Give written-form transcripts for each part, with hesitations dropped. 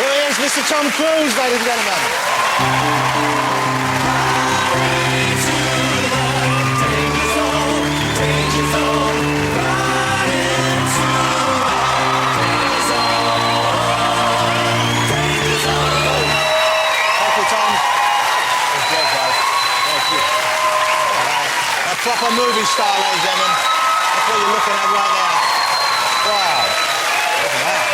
Here he is, Mr. Tom Cruise, ladies and gentlemen. Proper movie star, ladies and gentlemen. That's what you're looking at right there. Wow. Look at that.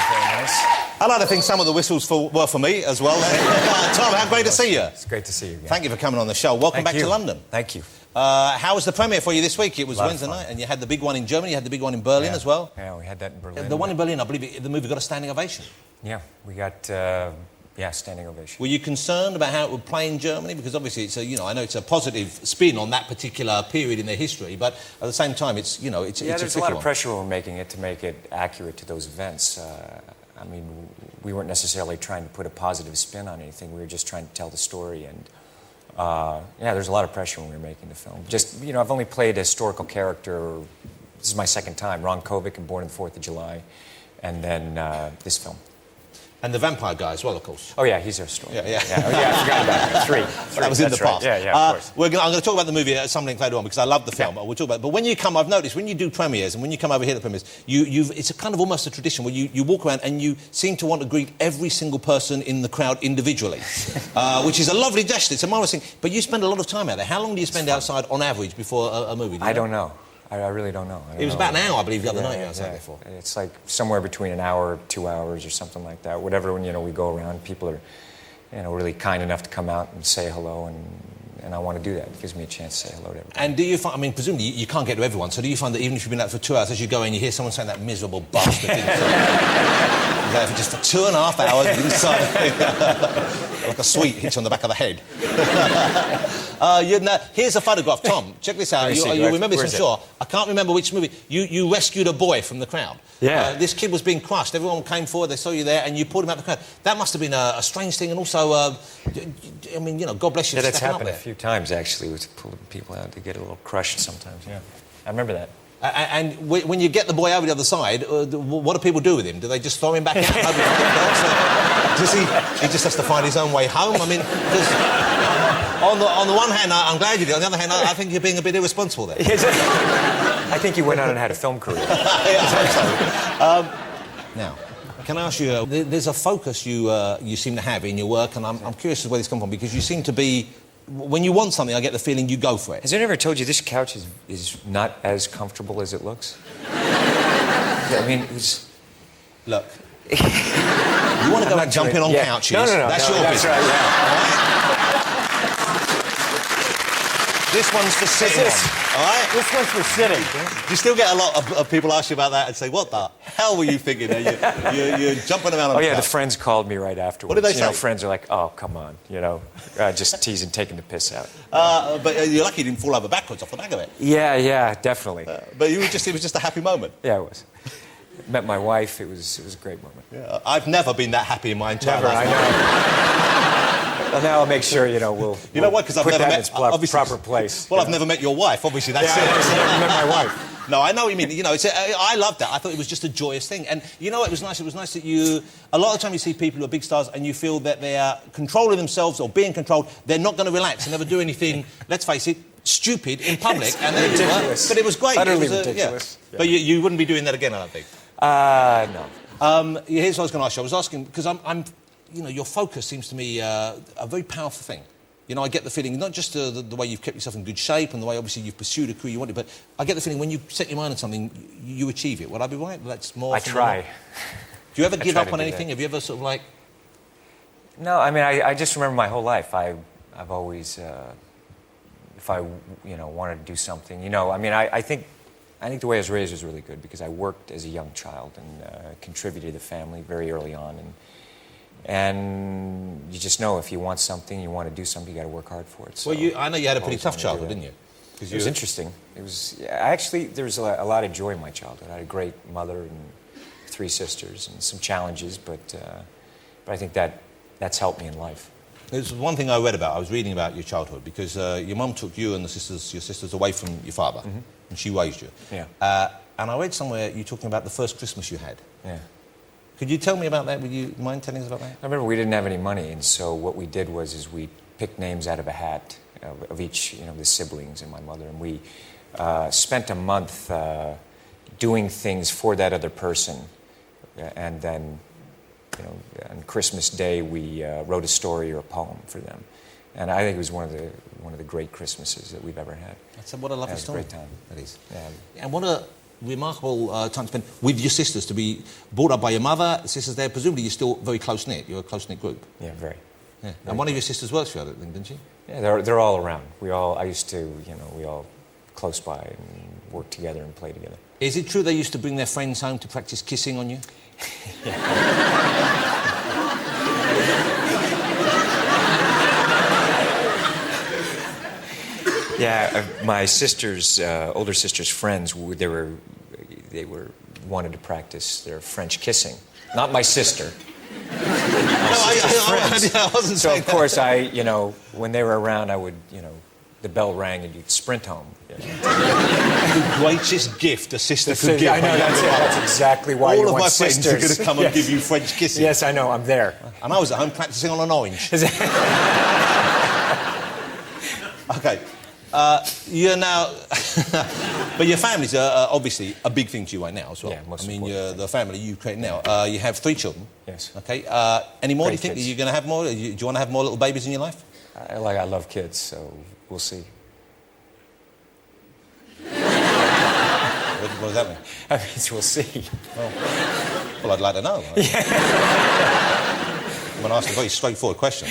Very nice. I like to think some of the whistles were for me as well. Tom, how great to see you. It's great to see you again. Thank you for coming on the show. Welcome back to London. Thank you. How was the premiere for you this week? It was Wednesday night, and you had the big one in Germany, you had the big one in Berlin as well. Yeah, we had that in Berlin. The one in Berlin, I believe the movie got a standing ovation. Yeah, we got... standing ovation. Were you concerned about how it would play in Germany? Because obviously it's a, I know it's a positive spin on that particular period in their history, but at the same time, it's, it's there's a lot of pressure when we're making it to make it accurate to those events. I mean, we weren't necessarily trying to put a positive spin on anything. We were just trying to tell the story, and there's a lot of pressure when we were making the film. Just, I've only played a historical character. This is my second time. Ron Kovic, Born on the 4th of July, and then this film. And the vampire guy as well, of course. Oh, yeah, he's our story. Yeah. Oh, yeah, I forgot about that. Three. That was in the past. Right. Yeah, of course. I'm going to talk about the movie at some length later on because I love the film. We'll talk about it. But when you come, I've noticed, when you do premieres and when you come over here to premieres, it's a kind of almost a tradition where you walk around and you seem to want to greet every single person in the crowd individually, which is a lovely gesture. It's a marvellous thing. But you spend a lot of time out there. How long do you spend outside on average before a movie? I don't know. I really don't know. It was about an hour, I believe, the other night you were outside before. It's like somewhere between an hour, 2 hours, or something like that. Whatever, when we go around, people are, really kind enough to come out and say hello, and I want to do that. It gives me a chance to say hello to everybody. And do you find, presumably you can't get to everyone, so do you find that even if you've been out for 2 hours, as you go in, you hear someone saying that miserable bastard thing? There for just for 2.5 hours inside, like a sweet hit on the back of the head. Here's a photograph, Tom. Check this out. You remember this, I'm sure. I can't remember which movie. You rescued a boy from the crowd. Yeah. This kid was being crushed. Everyone came forward. They saw you there, and you pulled him out of the crowd. That must have been a strange thing, and also, God bless you. Yeah, that's happened a few times actually. With pulling people out to get a little crushed sometimes. Yeah, I remember that. And when you get the boy over the other side, what do people do with him? Do they just throw him back out? Does he just has to find his own way home? On the one hand, I'm glad you did. On the other hand, I think you're being a bit irresponsible there. I think he went on and had a film career. Now, can I ask you, there's a focus you seem to have in your work, and I'm curious as to where this comes from, because you seem to be... When you want something, I get the feeling you go for it. Has anyone ever told you this couch is not as comfortable as it looks? It's... Look, you want to go out jumping on couches. No. That's your business. Right, yeah. This one's for sitting on, all right? This one's for sitting. You still get a lot of people ask you about that and say, what the hell were you thinking? You're jumping around on the couch. The friends called me right afterwards. What did they say? Friends are like, oh, come on, just teasing, taking the piss out. But you're lucky you didn't fall over backwards off the back of it. Yeah, definitely. But it was just a happy moment. Yeah, it was. Met my wife, it was a great moment. Yeah, I've never been that happy in my entire life. I know. Well, now I'll make sure, we'll why? Because I've put never that met... in its proper place. Well, I've never met your wife, obviously, that's it. I've never met my wife. No, I know what you mean. I loved that. I thought it was just a joyous thing. And it was nice. It was nice that you... A lot of the time you see people who are big stars and you feel that they are controlling themselves or being controlled. They're not going to relax and never do anything, let's face it, stupid in public. And ridiculous. But it was great. Utterly ridiculous. Yeah. But you wouldn't be doing that again, I don't think. No. Here's what I was going to ask you. I was asking, because I'm your focus seems to me a very powerful thing. I get the feeling, not just the way you've kept yourself in good shape and the way, obviously, you've pursued a career you wanted, but I get the feeling when you set your mind on something, you achieve it. Would I be right? That's more... I try. Do you ever give up on anything? Have you ever sort of like... No, I just remember my whole life. I've always, if I, wanted to do something, I think the way I was raised was really good because I worked as a young child and contributed to the family very early on. And you just know if you want something, you want to do something, you got to work hard for it. So well, I know you had a pretty tough childhood, didn't you? It was interesting. It was actually there was a lot of joy in my childhood. I had a great mother and 3 sisters and some challenges, but I think that's helped me in life. There's one thing I read about. I was reading about your childhood because your mum took you and your sisters away from your father, and she raised you. Yeah. and I read somewhere you talking about the first Christmas you had. Yeah. Could you tell me about that? Would you mind telling us about that? I remember we didn't have any money, and so what we did was we picked names out of a hat of each, the siblings and my mother, and we spent a month doing things for that other person, and then, on Christmas Day we wrote a story or a poem for them, and I think it was one of the great Christmases that we've ever had. What a lovely story. It was a great time. That is. Yeah. And what a remarkable time to spend with your sisters, to be brought up by your mother, sisters there. Presumably you're still very close-knit. You're a close-knit group. Yeah, very. Yeah. And one of your sisters works for you, I think, didn't she? Yeah, they're all around. I used to, we all close by and work together and play together. Is it true they used to bring their friends home to practice kissing on you? Yeah, my sister's older sister's friends, they wanted to practice their French kissing. Not my sister. I wasn't so saying of course that. When they were around, I would, the bell rang and you'd sprint home. The greatest gift a sister could give. I know, that's exactly why you want sisters. All of my friends are going to come and give you French kissing. Yes, I know, I'm there. And I was at home practicing on an orange. Okay. You're now... but your family's obviously a big thing to you right now as well. Yeah, most the family you create now. You have 3 children. Yes. Okay. Any more? Great Do you think kids. you're going to have more? Do you want to have more little babies in your life? I love kids, so we'll see. What does that mean? That means we'll see. Well, I'd like to know. I'm going to ask a very straightforward question.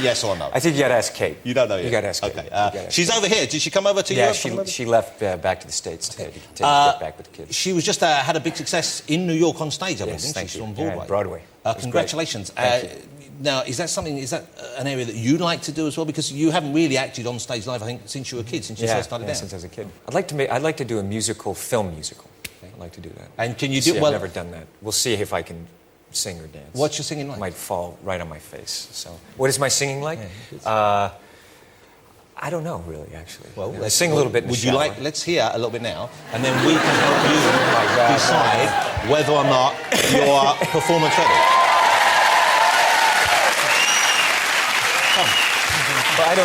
Yes or no? I think you got to ask Kate. You don't know yet? You got to ask Kate. Okay. She's over here. Did she come over to Europe? Yeah, she left back to the States today to get back with the kids. She was just had a big success in New York on stage, I believe, didn't she? She's on Broadway. Yeah, Broadway. Congratulations. Thank you. Now, is that an area that you'd like to do as well? Because you haven't really acted on stage live, I think, since you were a kid, since you first started out. Since I was a kid. I'd like to do a film musical. Okay. I'd like to do that. And can you do I've never done that. We'll see if I can sing or dance. What's your singing like? It might fall right on my face. So, what is my singing like? I don't know, really, actually. Well, I sing a little bit in the shower. Let's hear a little bit now, and then we can help you decide whether or not you're performance ready. But I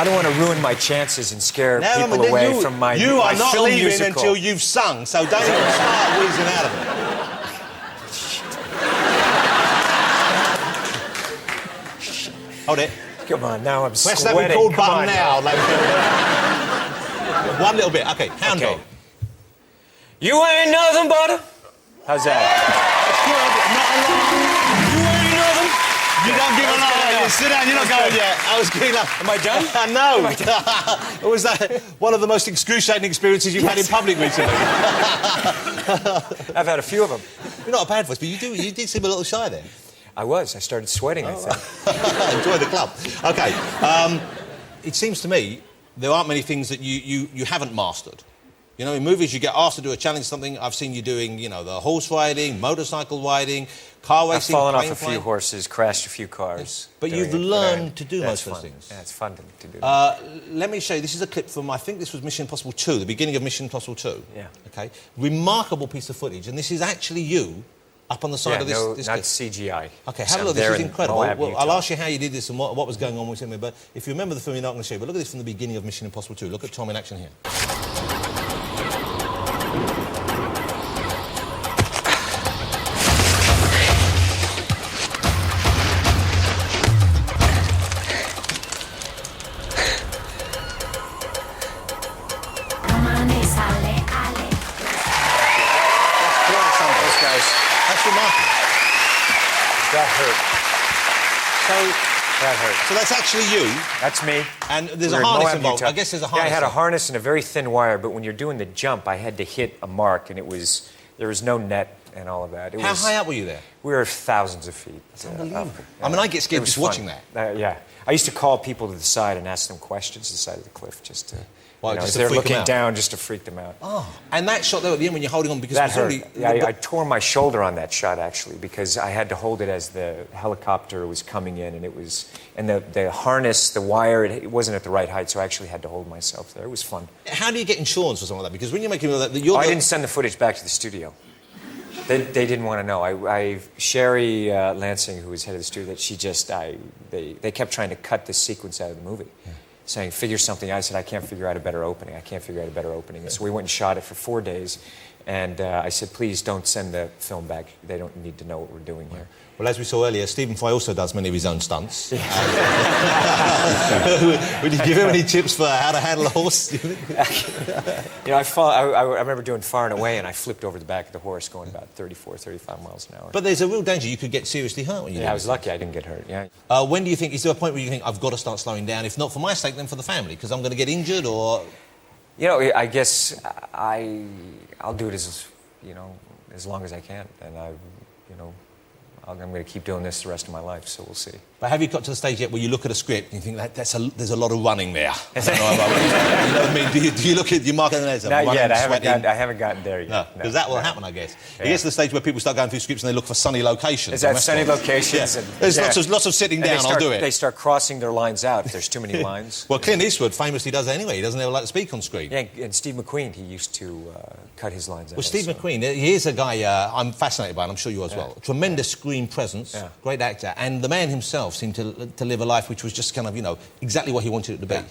don't want to ruin my chances and scare people away from my You are not film leaving musical. until you've sung, so don't even start wheezing out of it. Hold it. Come on, now I'm Press sweating. that record Come button on now. One little bit. Okay, hound dog. You ain't nothing but a... How's that? You ain't nothing. You don't give a lot. You sit down. You're not going yet. I was getting up. Am I done? No. It was one of the most excruciating experiences you've had in public recently. I've had a few of them. You're not a bad voice, but you did seem a little shy there. I started sweating, I think. Enjoy the club. Okay. It seems to me there aren't many things that you haven't mastered. In movies you get asked to do a challenge, something. I've seen you doing, the horse riding, motorcycle riding, car racing. I've fallen off a few horses, crashed a few cars. But you've learned to do most of those things. Yeah, it's fun to do that. Let me show you. This is a clip from, I think this was Mission Impossible 2, the beginning of Mission Impossible 2. Yeah. Okay. Remarkable piece of footage, and this is actually you up on the side of this. Not clip. CGI. Okay, have a look. This is incredible. I'll ask you how you did this and what was going on with him. But if you remember the film, you're not going to show you. But look at this from the beginning of Mission Impossible 2. Look at Tom in action here. That's remarkable. That hurt. So that's actually you. That's me. And there's a harness involved. I guess there's a harness. Yeah, I had a harness and a very thin wire, but when you're doing the jump, I had to hit a mark, and there was no net and all of that. How high up were you there? We were thousands of feet. That's unbelievable. I mean, I get scared just watching that. Yeah. I used to call people to the side and ask them questions to the side of the cliff just to Well, You know, just to they're freak 'em looking out. down just to freak them out. Oh, and that shot there at the end when you're holding on, because That hurt. presumably- Yeah, I tore my shoulder on that shot, actually, because I had to hold it as the helicopter was coming in, and it was, and the harness, the wire, it wasn't at the right height, so I actually had to hold myself there. It was fun. How do you get insurance for something like that? Because when you're making that, you're I didn't send the footage back to the studio. They didn't want to know. Sherry Lansing, who was head of the studio, that she just, they kept trying to cut this sequence out of the movie. Yeah. Saying, figure something out. I said, I can't figure out a better opening. I can't figure out a better opening. And so we went and shot it for 4 days. And I said, please don't send the film back. They don't need to know what we're doing here. Well, as we saw earlier, Stephen Fry also does many of his own stunts. Would you give him any tips for how to handle a horse? You know, I remember doing Far and Away, and I flipped over the back of the horse going about 34, 35 miles an hour. But there's a real danger you could get seriously hurt when you do I was lucky I didn't get hurt, yeah. When do you think, is there a point where you think, I've got to start slowing down, if not for my sake, then for the family, because I'm going to get injured, or...? You know, I guess I'll do it as, you know, as long as I can, and you know, I'm going to keep doing this the rest of my life, so we'll see. But have you got to the stage yet where you look at a script and you think, there's a lot of running there? I don't know about, you know what I mean? Do you look at, you mark it as Not running, yet, I sweating? haven't gotten there yet. No, because that will happen, I guess. Yeah. It gets to the stage where people start going through scripts and they look for sunny locations. Is that sunny locations? Yeah. And, there's lots of sitting down, I'll do it. They start crossing their lines out if there's too many lines. Well, Clint Eastwood famously does that anyway. He doesn't ever like to speak on screen. Yeah, and Steve McQueen, he used to cut his lines out. Well, Steve McQueen, here's a guy I'm fascinated by, and I'm sure you as well. Tremendous screen presence, great actor, and the man himself seemed to live a life which was just kind of, you know, exactly what he wanted it to be. Yeah.